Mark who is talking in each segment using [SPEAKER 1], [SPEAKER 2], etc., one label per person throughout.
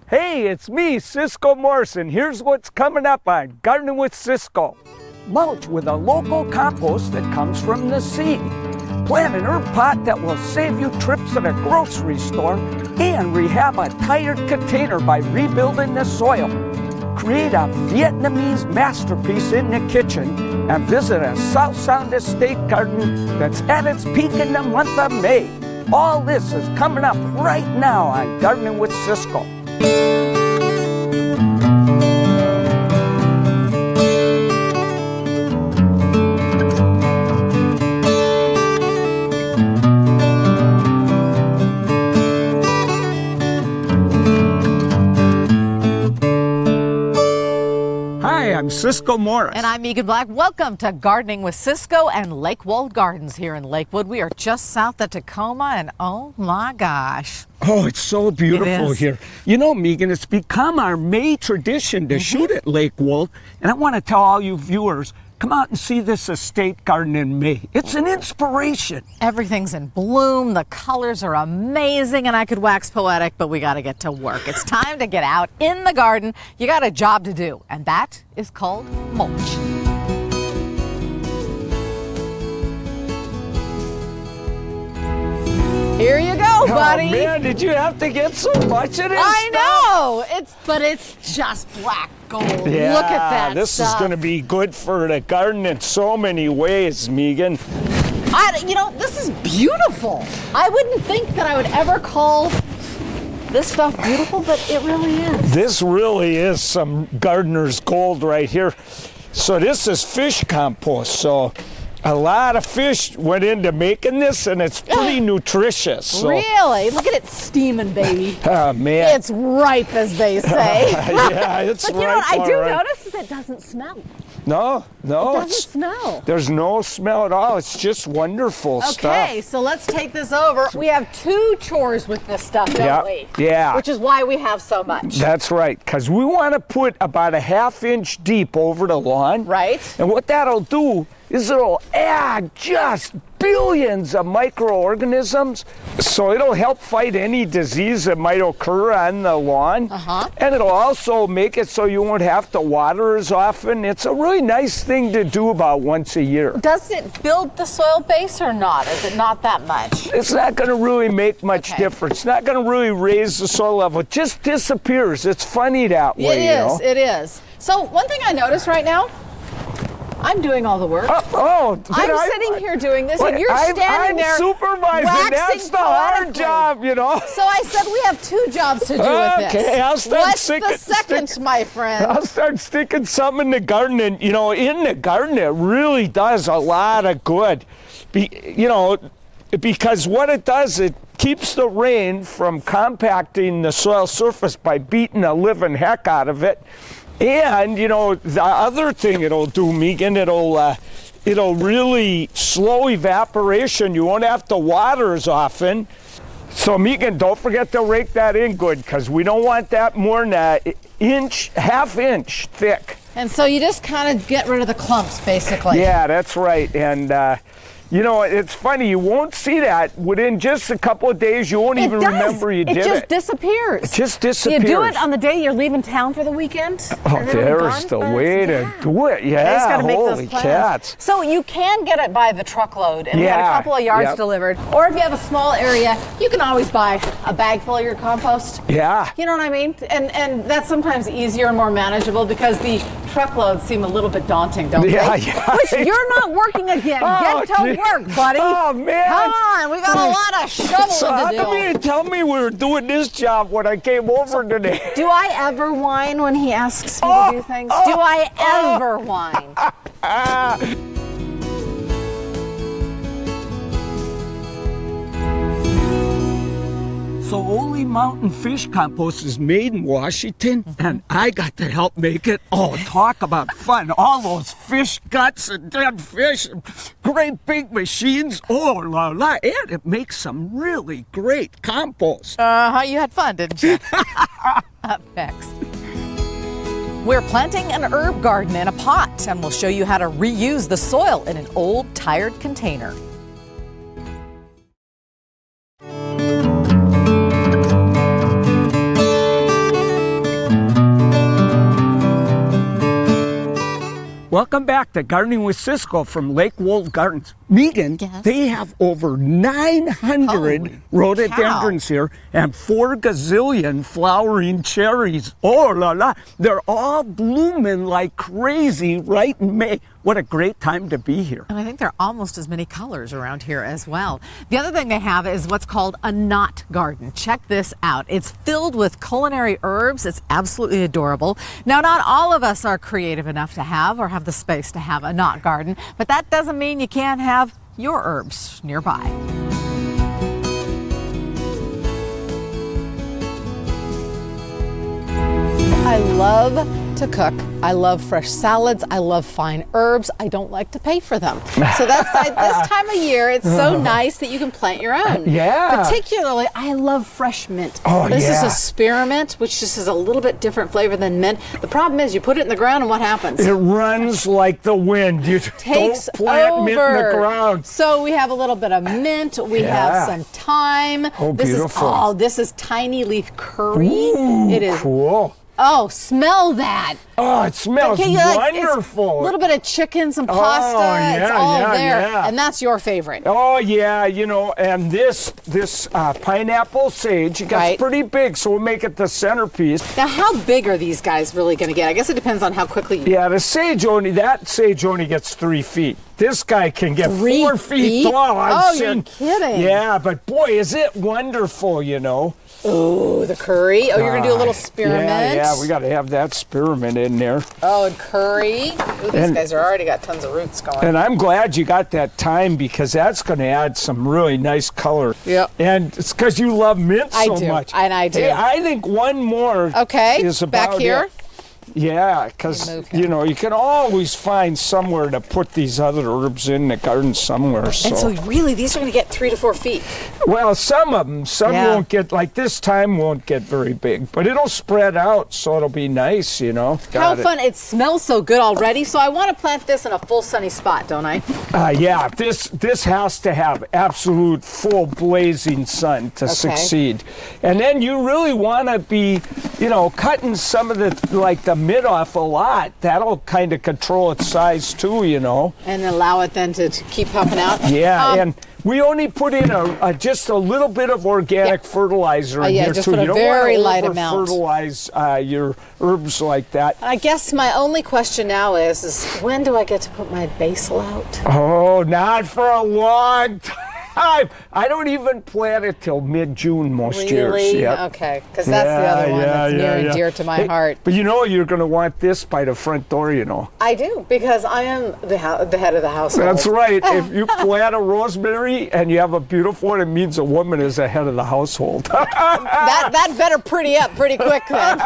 [SPEAKER 1] Hey, it's me, Ciscoe Morrison. Here's what's coming up on Gardening with Ciscoe. Mulch with a local compost that comes from the sea. Plant an herb pot that will save you trips to the grocery store and rehab a tired container by rebuilding the soil. Create a Vietnamese masterpiece in the kitchen and visit a South Sound estate garden that's at its peak in the month of May. All this is coming up right now on Gardening with Ciscoe. Hi, I'm Ciscoe Morris.
[SPEAKER 2] And I'm Meeghan Black. Welcome to Gardening with Ciscoe and Lakewold Gardens here in Lakewood. We are just south of Tacoma, and oh my gosh.
[SPEAKER 1] Oh, it's so beautiful here. You know, Meeghan, it's become our May tradition to shoot at Lakewold, and I want to tell all you viewers, come out and see this estate garden in May. It's an inspiration.
[SPEAKER 2] Everything's in bloom, the colors are amazing, and I could wax poetic, but we got to get to work. It's time to get out in the garden. You got a job to do, and that is called mulch. Here you go, buddy.
[SPEAKER 1] Oh man, did you have to get so much of this
[SPEAKER 2] I
[SPEAKER 1] stuff?
[SPEAKER 2] know, but it's just black gold.
[SPEAKER 1] Yeah,
[SPEAKER 2] Look at that
[SPEAKER 1] this
[SPEAKER 2] stuff.
[SPEAKER 1] is going to be good for the garden in so many ways, Meeghan.
[SPEAKER 2] You know, this is beautiful. I wouldn't think that I would ever call this stuff beautiful, but it really is.
[SPEAKER 1] This really is some gardener's gold right here. So this is fish compost. So a lot of fish went into making this, and it's pretty nutritious. So.
[SPEAKER 2] Really? Look at it steaming, baby.
[SPEAKER 1] Oh, man.
[SPEAKER 2] It's ripe, as they say.
[SPEAKER 1] Yeah, it's
[SPEAKER 2] but
[SPEAKER 1] ripe.
[SPEAKER 2] You know what I do
[SPEAKER 1] right.
[SPEAKER 2] notice is it doesn't smell.
[SPEAKER 1] No,
[SPEAKER 2] It doesn't smell.
[SPEAKER 1] There's no smell at all. It's just wonderful stuff.
[SPEAKER 2] Okay, so let's take this over. We have two chores with this stuff, don't we?
[SPEAKER 1] Yeah.
[SPEAKER 2] Which is why we have so much.
[SPEAKER 1] That's right, because we want to put about a ½ inch deep over the lawn.
[SPEAKER 2] Right.
[SPEAKER 1] And what that'll do is it'll add just billions of microorganisms, so it'll help fight any disease that might occur on the lawn. And it'll also make it so you won't have to water as often. It's a really nice thing to do about once a year.
[SPEAKER 2] Does it build the soil base or not? Is it not that much?
[SPEAKER 1] It's not going to really make much difference. It's not going to really raise the soil level. It just disappears. It's funny that way,
[SPEAKER 2] It is. So one thing I notice right now, I'm doing all the work. I'm sitting here doing this, and you're standing there
[SPEAKER 1] supervising. That's the hard job, you know.
[SPEAKER 2] So I said we have two jobs to do with this.
[SPEAKER 1] Okay, I'll start
[SPEAKER 2] What's the second, my friend?
[SPEAKER 1] I'll start sticking some in the garden, and you know, in the garden, it really does a lot of good. Because what it does, it keeps the rain from compacting the soil surface by beating the living heck out of it. And, you know, the other thing it'll do, Meeghan, it'll really slow evaporation. You won't have to water as often. So, Meeghan, don't forget to rake that in good, because we don't want that more than ½ inch thick.
[SPEAKER 2] And so you just kind of get rid of the clumps, basically.
[SPEAKER 1] Yeah, that's right. And, you know, it's funny, you won't see that. Within just a couple of days, you won't even remember you did it.
[SPEAKER 2] It just disappears.
[SPEAKER 1] It just disappears.
[SPEAKER 2] You do it on the day you're leaving town for the weekend.
[SPEAKER 1] Oh, there's the way to do it. Yeah, holy cats.
[SPEAKER 2] So you can get it by the truckload and get a couple of yards delivered. Or if you have a small area, you can always buy a bag full of your compost.
[SPEAKER 1] Yeah.
[SPEAKER 2] You know what I mean? And that's sometimes easier and more manageable because the truckloads seem a little bit daunting, don't they?
[SPEAKER 1] Yeah.
[SPEAKER 2] Which you're not working again. Get to work, buddy.
[SPEAKER 1] Oh, man.
[SPEAKER 2] Come on, we got a lot of shoveling
[SPEAKER 1] So how
[SPEAKER 2] to do.
[SPEAKER 1] come you didn't tell me we were doing this job when I came over today?
[SPEAKER 2] Do I ever whine when he asks me to do things? Do I ever whine?
[SPEAKER 1] So Only Mountain Fish Compost is made in Washington, and I got to help make it. Oh, talk about fun. All those fish guts and dead fish, and great big machines. Oh, la la. And it makes some really great compost.
[SPEAKER 2] You had fun, didn't you? Up next. We're planting an herb garden in a pot, and we'll show you how to reuse the soil in an old, tired container.
[SPEAKER 1] Welcome back to Gardening with Ciscoe from Lakewold Gardens. Meeghan,
[SPEAKER 2] Yes?
[SPEAKER 1] they have over 900
[SPEAKER 2] Holy
[SPEAKER 1] rhododendrons here and 4 gazillion flowering cherries. Oh la la, they're all blooming like crazy right in May. What a great time to be here.
[SPEAKER 2] And I think there are almost as many colors around here as well. The other thing they have is what's called a knot garden. Check this out. It's filled with culinary herbs. It's absolutely adorable. Now, not all of us are creative enough to have or have the space to have a knot garden, but that doesn't mean you can't have your herbs nearby. I love to cook. I love fresh salads. I love fine herbs. I don't like to pay for them. So that's like this time of year, it's so nice that you can plant your own.
[SPEAKER 1] Yeah.
[SPEAKER 2] Particularly, I love fresh mint.
[SPEAKER 1] Oh,
[SPEAKER 2] this
[SPEAKER 1] yeah.
[SPEAKER 2] is a spearmint, which just has a little bit different flavor than mint. The problem is you put it in the ground and what happens?
[SPEAKER 1] It runs like the wind. You
[SPEAKER 2] Takes
[SPEAKER 1] don't plant
[SPEAKER 2] over.
[SPEAKER 1] mint in the ground.
[SPEAKER 2] So we have a little bit of mint. We have some thyme.
[SPEAKER 1] Oh, beautiful.
[SPEAKER 2] This is tiny leaf curry.
[SPEAKER 1] Ooh,
[SPEAKER 2] It is.
[SPEAKER 1] cool.
[SPEAKER 2] Oh, smell that.
[SPEAKER 1] Oh, it smells
[SPEAKER 2] Okay,
[SPEAKER 1] wonderful.
[SPEAKER 2] A little bit of chicken, some pasta.
[SPEAKER 1] yeah,
[SPEAKER 2] it's all
[SPEAKER 1] yeah,
[SPEAKER 2] there.
[SPEAKER 1] yeah.
[SPEAKER 2] And that's your favorite.
[SPEAKER 1] Oh yeah, you know, and this pineapple sage, it gets
[SPEAKER 2] Right.
[SPEAKER 1] pretty big, so we'll make it the centerpiece.
[SPEAKER 2] Now, how big are these guys really going to get? I guess it depends on how quickly you.
[SPEAKER 1] Yeah, that sage only gets 3 feet. This guy can get
[SPEAKER 2] 3
[SPEAKER 1] 4 feet
[SPEAKER 2] feet?
[SPEAKER 1] tall. I've
[SPEAKER 2] You're
[SPEAKER 1] seen.
[SPEAKER 2] kidding.
[SPEAKER 1] Yeah, but boy, is it wonderful, you know.
[SPEAKER 2] Oh, the curry. Oh, you're going to do a little spearmint.
[SPEAKER 1] Yeah, we got to have that spearmint in there.
[SPEAKER 2] Oh, and curry. Ooh, these
[SPEAKER 1] And-
[SPEAKER 2] guys are already got tons of roots going.
[SPEAKER 1] And I'm glad you got that thyme because that's going to add some really nice color.
[SPEAKER 2] Yep.
[SPEAKER 1] And it's because you love mint
[SPEAKER 2] I
[SPEAKER 1] so
[SPEAKER 2] do,
[SPEAKER 1] much.
[SPEAKER 2] and I do.
[SPEAKER 1] Hey, I think one more
[SPEAKER 2] Okay,
[SPEAKER 1] is about
[SPEAKER 2] back here.
[SPEAKER 1] it. Yeah, because,
[SPEAKER 2] Move him.
[SPEAKER 1] you know, you can always find somewhere to put these other herbs in the garden somewhere. So.
[SPEAKER 2] And so really, these are going to get 3 to 4 feet.
[SPEAKER 1] Well, some of them,
[SPEAKER 2] Yeah.
[SPEAKER 1] won't get, like this time won't get very big, but it'll spread out, so it'll be nice, you know.
[SPEAKER 2] How
[SPEAKER 1] Got it.
[SPEAKER 2] fun. It smells so good already, so I want to plant this in a full sunny spot, don't I?
[SPEAKER 1] Yeah, this has to have absolute full blazing sun to succeed. And then you really want to be, you know, cutting some of the mid off a lot. That'll kind of control its size too, you know.
[SPEAKER 2] And allow it then to keep pumping out.
[SPEAKER 1] Yeah, and we only put in just a little bit of organic fertilizer in
[SPEAKER 2] yeah,
[SPEAKER 1] here
[SPEAKER 2] just
[SPEAKER 1] too.
[SPEAKER 2] put a
[SPEAKER 1] You don't
[SPEAKER 2] very
[SPEAKER 1] want
[SPEAKER 2] light
[SPEAKER 1] to
[SPEAKER 2] amount.
[SPEAKER 1] fertilize your herbs like that.
[SPEAKER 2] I guess my only question now is when do I get to put my basil out?
[SPEAKER 1] Oh, not for a long time. I don't even plant it till mid-June most years.
[SPEAKER 2] Really?
[SPEAKER 1] Yep.
[SPEAKER 2] Okay, because that's the other one that's near and dear to my
[SPEAKER 1] Hey,
[SPEAKER 2] heart.
[SPEAKER 1] But you know you're going to want this by the front door, you know.
[SPEAKER 2] I do, because I am the head of the household.
[SPEAKER 1] That's right. If you plant a rosemary and you have a beautiful one, it means a woman is the head of the household.
[SPEAKER 2] That better pretty up pretty quick then.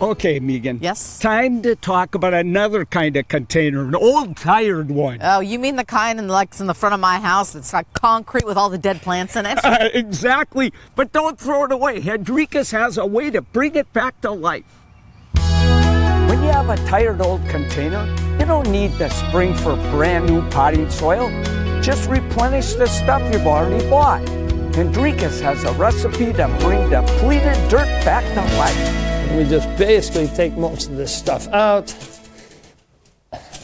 [SPEAKER 1] Okay, Meeghan.
[SPEAKER 2] Yes?
[SPEAKER 1] Time to talk about another kind of container, an old tired one.
[SPEAKER 2] Oh, you mean the kind in the front of my house that's like concrete with all the dead plants in it?
[SPEAKER 1] Exactly. But don't throw it away. Hendrikus has a way to bring it back to life. When you have a tired old container, you don't need to spring for brand new potting soil. Just replenish the stuff you've already bought. Hendrikus has a recipe to bring depleted dirt back to life.
[SPEAKER 3] We just basically take most of this stuff out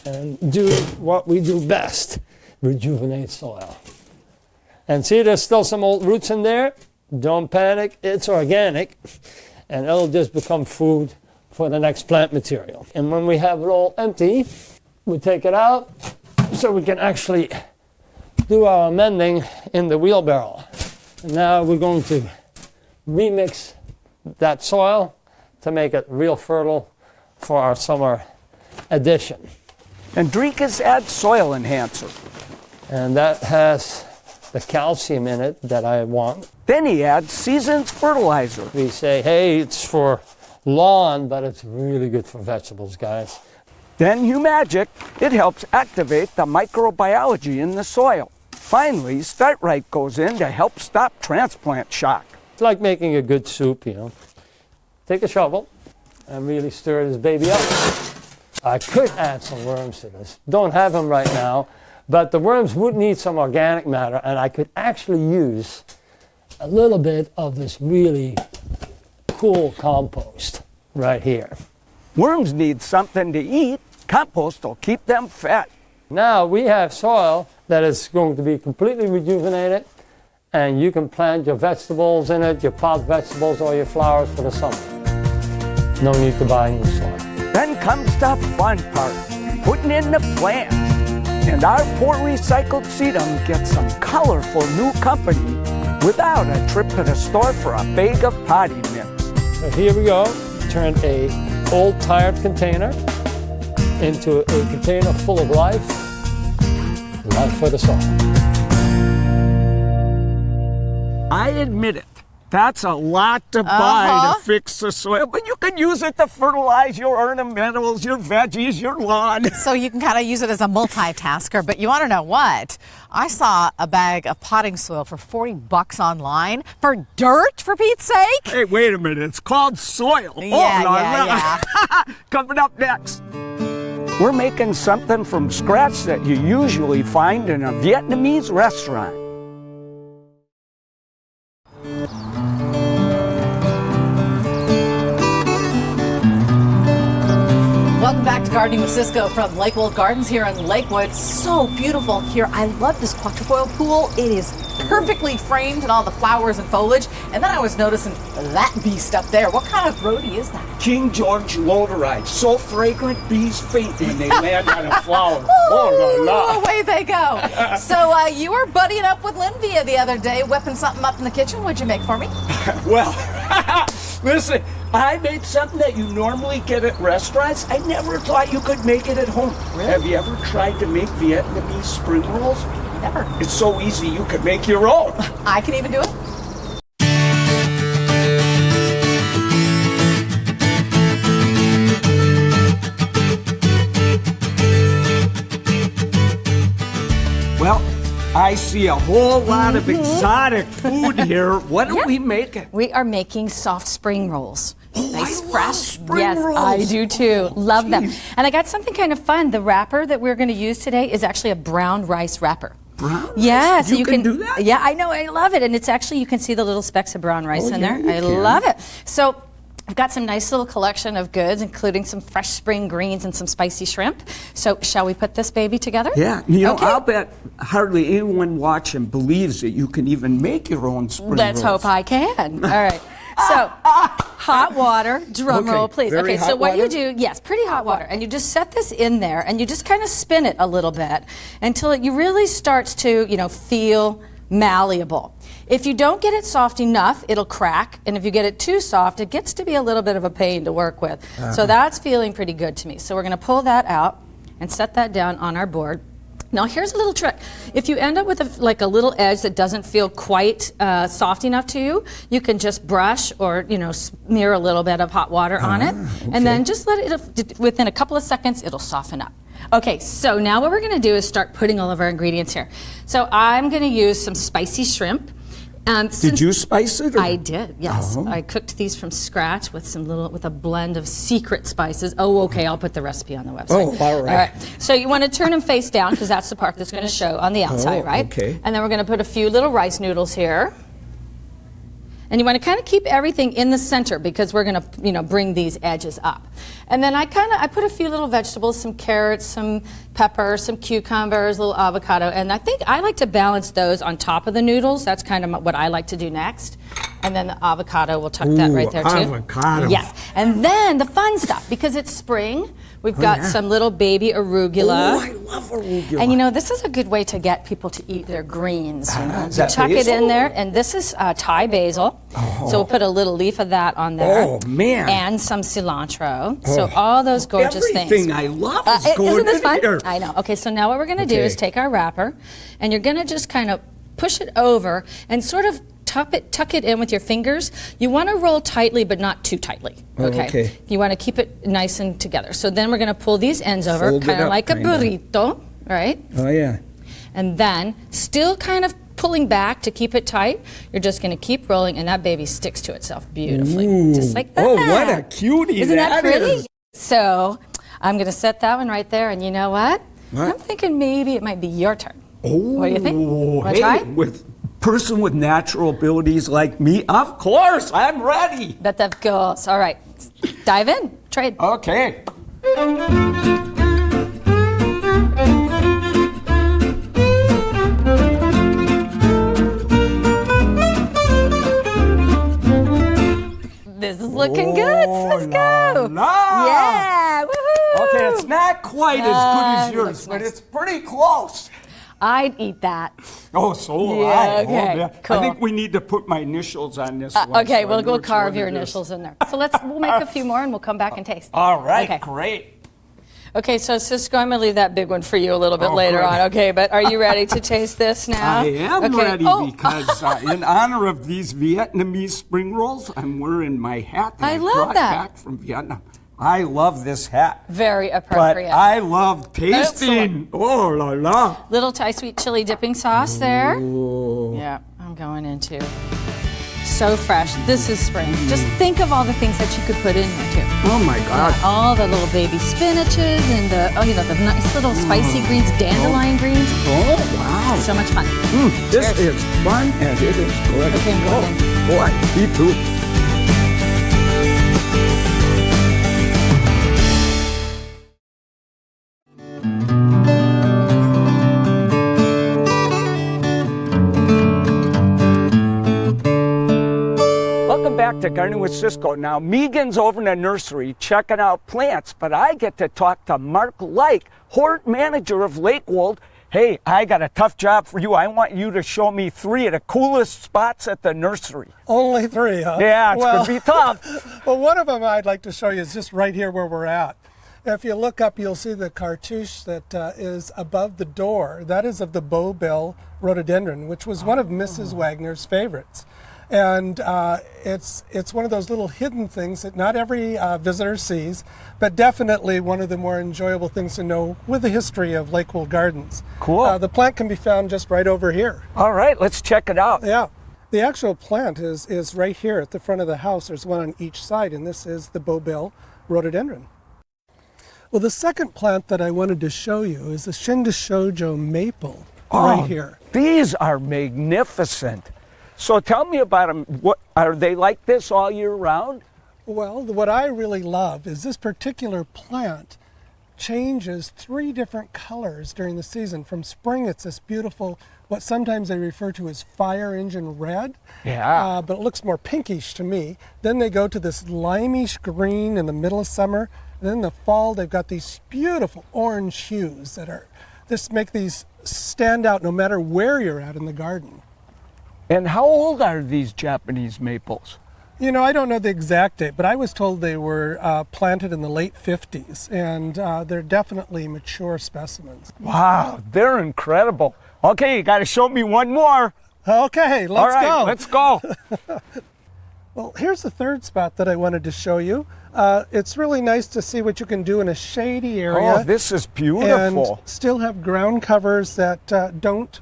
[SPEAKER 3] and do what we do best, rejuvenate soil. And see, there's still some old roots in there. Don't panic, it's organic, and it'll just become food for the next plant material. And when we have it all empty, we take it out so we can actually do our amending in the wheelbarrow. And now we're going to remix that soil to make it real fertile for our summer addition.
[SPEAKER 1] Hendrikus adds soil enhancer.
[SPEAKER 3] And that has the calcium in it that I want.
[SPEAKER 1] Then he adds seasons fertilizer.
[SPEAKER 3] We say, hey, it's for lawn, but it's really good for vegetables, guys.
[SPEAKER 1] Then Humagic, it helps activate the microbiology in the soil. Finally, Startright goes in to help stop transplant shock.
[SPEAKER 3] It's like making a good soup, you know. Take a shovel and really stir this baby up. I could add some worms to this. Don't have them right now, but the worms would need some organic matter, and I could actually use a little bit of this really cool compost right here.
[SPEAKER 1] Worms need something to eat. Compost will keep them fed.
[SPEAKER 3] Now we have soil that is going to be completely rejuvenated, and you can plant your vegetables in it, your pot vegetables or your flowers for the summer. No need to buy new soil.
[SPEAKER 1] Then comes the fun part, putting in the plants. And our poor recycled sedum gets some colorful new company without a trip to the store for a bag of potting mix.
[SPEAKER 3] So here we go. Turn a old tired container into a container full of life for the soil.
[SPEAKER 1] I admit it, that's a lot to buy to fix the soil, but you can use it to fertilize your ornamentals, your veggies, your lawn.
[SPEAKER 2] So you can kind of use it as a multitasker, but you want to know what? I saw a bag of potting soil for $40 online for dirt, for Pete's sake.
[SPEAKER 1] Hey, wait a minute, it's called soil.
[SPEAKER 2] Yeah.
[SPEAKER 1] Coming up next. We're making something from scratch that you usually find in a Vietnamese restaurant.
[SPEAKER 2] Welcome back to Gardening with Ciscoe from Lakewold Gardens here in Lakewood. So beautiful here. I love this quatrefoil pool. It is perfectly framed in all the flowers and foliage. And then I was noticing that beast up there. What kind of rhodie is that?
[SPEAKER 1] King George loderite, so fragrant bees faint when they land on a flower.
[SPEAKER 2] Oh, la la. Away they go. So you were buddying up with Lynne the other day, whipping something up in the kitchen. What'd you make for me?
[SPEAKER 1] Well, listen, I made something that you normally get at restaurants. I never thought you could make it at home.
[SPEAKER 2] Really?
[SPEAKER 1] Have you ever tried to make Vietnamese spring rolls?
[SPEAKER 2] Never.
[SPEAKER 1] It's so easy you could make your own.
[SPEAKER 2] I can even do it.
[SPEAKER 1] Well, I see a whole lot of exotic food here. What are we making?
[SPEAKER 4] We are making soft spring rolls.
[SPEAKER 1] Nice, fresh spring
[SPEAKER 4] yes,
[SPEAKER 1] rolls.
[SPEAKER 4] I do too. Love them. And I got something kind of fun. The wrapper that we're going to use today is actually a brown rice wrapper.
[SPEAKER 1] Brown rice?
[SPEAKER 4] Yeah, so
[SPEAKER 1] you can do that?
[SPEAKER 4] Yeah, I know. I love it. And it's actually, you can see the little specks of brown rice in
[SPEAKER 1] yeah,
[SPEAKER 4] there. I
[SPEAKER 1] can.
[SPEAKER 4] love it. So I've got some nice little collection of goods, including some fresh spring greens and some spicy shrimp. So shall we put this baby together?
[SPEAKER 1] Yeah, you know,
[SPEAKER 4] Okay.
[SPEAKER 1] I'll bet hardly anyone watching believes that you can even make your own spring
[SPEAKER 4] Let's
[SPEAKER 1] rolls.
[SPEAKER 4] hope I can. All right. So, hot water, drum
[SPEAKER 1] Okay,
[SPEAKER 4] roll, please.
[SPEAKER 1] very
[SPEAKER 4] Okay, so
[SPEAKER 1] hot
[SPEAKER 4] what you
[SPEAKER 1] water?
[SPEAKER 4] do, yes, pretty hot water, and you just set this in there, and you just kind of spin it a little bit until it really starts to, feel malleable. If you don't get it soft enough, it'll crack, and if you get it too soft, it gets to be a little bit of a pain to work with. So that's feeling pretty good to me. So we're going to pull that out and set that down on our board. Now here's a little trick. If you end up with a little edge that doesn't feel quite soft enough to you, you can just brush or smear a little bit of hot water on it, and then just let it, within a couple of seconds, it'll soften up. Okay, so now what we're going to do is start putting all of our ingredients here. So I'm going to use some spicy shrimp.
[SPEAKER 1] Did you spice it? Or?
[SPEAKER 4] I did, yes. I cooked these from scratch with with a blend of secret spices. Oh, okay, I'll put the recipe on the website.
[SPEAKER 1] Oh, all right.
[SPEAKER 4] So you want to turn them face down because that's the part that's going to show on the outside, right?
[SPEAKER 1] okay.
[SPEAKER 4] And then we're going to put a few little rice noodles here. And you want to kind of keep everything in the center because we're going to, bring these edges up. And then I put a few little vegetables, some carrots, some pepper, some cucumbers, a little avocado. And I think I like to balance those on top of the noodles. That's kind of what I like to do next. And then the avocado, we'll tuck that right there too.
[SPEAKER 1] Avocado.
[SPEAKER 4] Yes. And then the fun stuff, because it's spring, we've got some little baby arugula.
[SPEAKER 1] Oh, I love arugula.
[SPEAKER 4] And this is a good way to get people to eat their greens.
[SPEAKER 1] Is
[SPEAKER 4] So
[SPEAKER 1] that
[SPEAKER 4] tuck it
[SPEAKER 1] basil?
[SPEAKER 4] in there, and this is Thai basil. So we'll put a little leaf of that on there.
[SPEAKER 1] Oh, man.
[SPEAKER 4] And some cilantro. So all those gorgeous
[SPEAKER 1] Everything
[SPEAKER 4] things.
[SPEAKER 1] I love is going
[SPEAKER 4] Isn't this
[SPEAKER 1] in
[SPEAKER 4] fun?
[SPEAKER 1] here.
[SPEAKER 4] I know. Okay, so now what we're going to do
[SPEAKER 1] Okay.
[SPEAKER 4] is take our wrapper, and you're going to just kind of push it over and sort of tuck it in with your fingers. You want to roll tightly, but not too tightly.
[SPEAKER 1] okay.
[SPEAKER 4] You want to keep it nice and together. So then we're going to pull these ends over,
[SPEAKER 1] Fold it
[SPEAKER 4] kind of
[SPEAKER 1] up,
[SPEAKER 4] like a
[SPEAKER 1] kinda.
[SPEAKER 4] burrito, right?
[SPEAKER 1] Oh, yeah.
[SPEAKER 4] And then, still kind of pulling back to keep it tight, you're just going to keep rolling, and that baby sticks to itself beautifully. Just like that.
[SPEAKER 1] Oh, what a cutie
[SPEAKER 4] Isn't that pretty?
[SPEAKER 1] is.
[SPEAKER 4] So, I'm going to set that one right there, and you know what?
[SPEAKER 1] What?
[SPEAKER 4] I'm thinking maybe it might be your turn.
[SPEAKER 1] Oh,
[SPEAKER 4] What do you think? Wanna
[SPEAKER 1] hey,
[SPEAKER 4] try?
[SPEAKER 1] with person with natural abilities like me, of course, I'm ready.
[SPEAKER 4] Bet that goes. All right, dive in, trade.
[SPEAKER 1] Okay.
[SPEAKER 4] This is looking good, Cisco.
[SPEAKER 1] La.
[SPEAKER 4] Yeah, woohoo.
[SPEAKER 1] Okay, it's not quite as good as yours,
[SPEAKER 4] looks
[SPEAKER 1] but
[SPEAKER 4] nice.
[SPEAKER 1] it's pretty close.
[SPEAKER 4] I'd eat that.
[SPEAKER 1] Oh, so will
[SPEAKER 4] Yeah,
[SPEAKER 1] I.
[SPEAKER 4] okay,
[SPEAKER 1] Oh, yeah.
[SPEAKER 4] cool.
[SPEAKER 1] I think we need to put my initials on this one.
[SPEAKER 4] Okay,
[SPEAKER 1] so I
[SPEAKER 4] we'll
[SPEAKER 1] know
[SPEAKER 4] go
[SPEAKER 1] which
[SPEAKER 4] carve
[SPEAKER 1] one
[SPEAKER 4] your
[SPEAKER 1] it is.
[SPEAKER 4] initials in there. So we'll make a few more and we'll come back and taste.
[SPEAKER 1] All right,
[SPEAKER 4] Okay.
[SPEAKER 1] great.
[SPEAKER 4] Okay, so Cisco, I'm gonna leave that big one for you a little bit
[SPEAKER 1] Oh,
[SPEAKER 4] later
[SPEAKER 1] good.
[SPEAKER 4] on. Okay, but are you ready to taste this now?
[SPEAKER 1] I am
[SPEAKER 4] Okay.
[SPEAKER 1] ready
[SPEAKER 4] Oh.
[SPEAKER 1] because in honor of these Vietnamese spring rolls, I'm wearing my hat that
[SPEAKER 4] I
[SPEAKER 1] I
[SPEAKER 4] love
[SPEAKER 1] brought
[SPEAKER 4] that.
[SPEAKER 1] back from Vietnam. I love this hat.
[SPEAKER 4] Very
[SPEAKER 1] But
[SPEAKER 4] appropriate.
[SPEAKER 1] I love tasting.
[SPEAKER 4] Excellent.
[SPEAKER 1] Oh, la la.
[SPEAKER 4] Little Thai sweet chili dipping sauce there. Yeah, I'm going into. So fresh. This is spring. Just think of all the things that you could put in here too.
[SPEAKER 1] Oh my God.
[SPEAKER 4] All the little baby spinaches and the the nice little spicy greens, dandelion greens.
[SPEAKER 1] Oh, wow.
[SPEAKER 4] So much fun.
[SPEAKER 1] This
[SPEAKER 4] Cheers.
[SPEAKER 1] is fun and it is good.
[SPEAKER 4] Okay, I'm going in.
[SPEAKER 1] Boy, me too. Welcome back to Gardening with Ciscoe. Now, Meeghan's over in the nursery checking out plants, but I get to talk to Mark Lyke, hort manager of Lakewold. Hey, I got a tough job for you. I want you to show me 3 of the coolest spots at the nursery.
[SPEAKER 5] Only 3, huh?
[SPEAKER 1] Yeah, it's
[SPEAKER 5] well,
[SPEAKER 1] going to be tough.
[SPEAKER 5] well, one of them I'd like to show you is just right here where we're at. If you look up, you'll see the cartouche that is above the door. That is of the bowbill rhododendron, which was one of Mrs. Wagner's favorites. And it's one of those little hidden things that not every visitor sees, but definitely one of the more enjoyable things to know with the history of Lakewold Gardens.
[SPEAKER 1] Cool.
[SPEAKER 5] The plant can be found just right over here.
[SPEAKER 1] All right, let's check it out.
[SPEAKER 5] Yeah. The actual plant is right here at the front of the house. There's one on each side, and this is the bowbill rhododendron. Well, the second plant that I wanted to show you is the Shindashojo maple right here.
[SPEAKER 1] These are magnificent. So tell me about them. What are they like this all year round?
[SPEAKER 5] Well, what I really love is this particular plant changes 3 different colors during the season. From spring, it's this beautiful, what sometimes they refer to as fire engine red.
[SPEAKER 1] Yeah.
[SPEAKER 5] But it looks more pinkish to me. Then they go to this limeish green in the middle of summer. And then in the fall, they've got these beautiful orange hues that are just make these stand out no matter where you're at in the garden.
[SPEAKER 1] And how old are these Japanese maples?
[SPEAKER 5] You know, I don't know the exact date, but I was told they were planted in the late 50s, and they're definitely mature specimens.
[SPEAKER 1] Wow, they're incredible. Okay, you got to show me one more.
[SPEAKER 5] Okay, let's
[SPEAKER 1] All right,
[SPEAKER 5] go.
[SPEAKER 1] let's go.
[SPEAKER 5] Well, here's the third spot that I wanted to show you. It's really nice to see what you can do in a shady area.
[SPEAKER 1] Oh, this is beautiful.
[SPEAKER 5] And still have ground covers that don't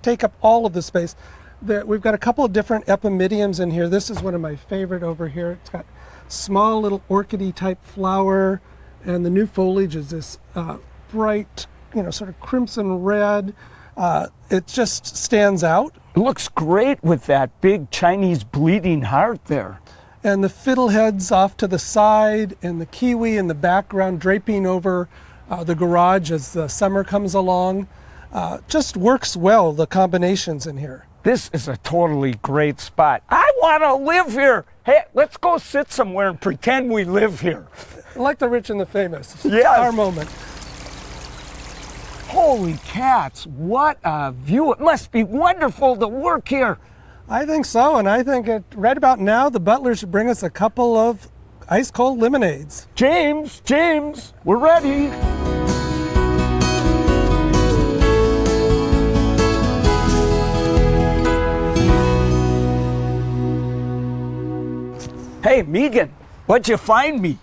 [SPEAKER 5] take up all of the space. We've got a couple of different epimediums in here. This is one of my favorite over here. It's got small little orchidy type flower, and the new foliage is this bright, sort of crimson red. It just stands out.
[SPEAKER 1] It looks great with that big Chinese bleeding heart there.
[SPEAKER 5] And the fiddleheads off to the side, and the kiwi in the background draping over the garage as the summer comes along. Just works well, the combinations in here.
[SPEAKER 1] This is a totally great spot. I want to live here. Hey, let's go sit somewhere and pretend we live here.
[SPEAKER 5] Like the rich and the famous.
[SPEAKER 1] Yes.
[SPEAKER 5] Our moment.
[SPEAKER 1] Holy cats, what a view. It must be wonderful to work here.
[SPEAKER 5] I think so, and I think right about now the butler should bring us a couple of ice cold lemonades.
[SPEAKER 1] James, we're ready. Hey, Meeghan, what'd you find me?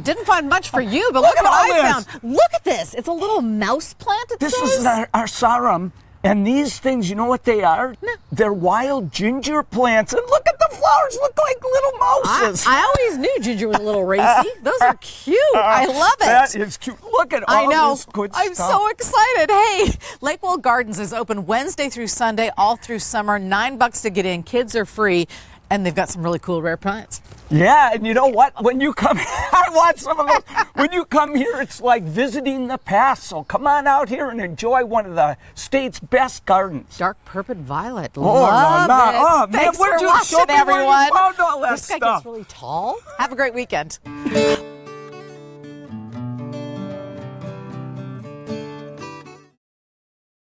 [SPEAKER 2] Didn't find much for you, but look
[SPEAKER 1] at
[SPEAKER 2] what
[SPEAKER 1] all
[SPEAKER 2] I
[SPEAKER 1] this.
[SPEAKER 2] found. Look at this. It's a little mouse plant, it
[SPEAKER 1] This
[SPEAKER 2] says.
[SPEAKER 1] is our sarum, and these things, you know what they are?
[SPEAKER 2] No.
[SPEAKER 1] They're wild ginger plants, and look at the flowers look like little mouses.
[SPEAKER 2] I always knew Ginger was a little racy. Those are cute. I love it.
[SPEAKER 1] That is cute. Look at all
[SPEAKER 2] I know.
[SPEAKER 1] this good
[SPEAKER 2] I'm
[SPEAKER 1] stuff.
[SPEAKER 2] so excited. Hey, Lakewold Gardens is open Wednesday through Sunday, all through summer. $9 to get in. Kids are free. And they've got some really cool rare plants.
[SPEAKER 1] Yeah, and you know what? When you come, I want some of those. When you come here, it's like visiting the past. So come on out here and enjoy one of the state's best gardens.
[SPEAKER 2] Dark purple violet.
[SPEAKER 1] Oh,
[SPEAKER 2] Love
[SPEAKER 1] la, la.
[SPEAKER 2] it.
[SPEAKER 1] Oh, man,
[SPEAKER 2] Thanks
[SPEAKER 1] where'd
[SPEAKER 2] for
[SPEAKER 1] you show
[SPEAKER 2] watching,
[SPEAKER 1] me where you
[SPEAKER 2] everyone.
[SPEAKER 1] found all that
[SPEAKER 2] This guy
[SPEAKER 1] stuff?
[SPEAKER 2] gets really tall. Have a great weekend.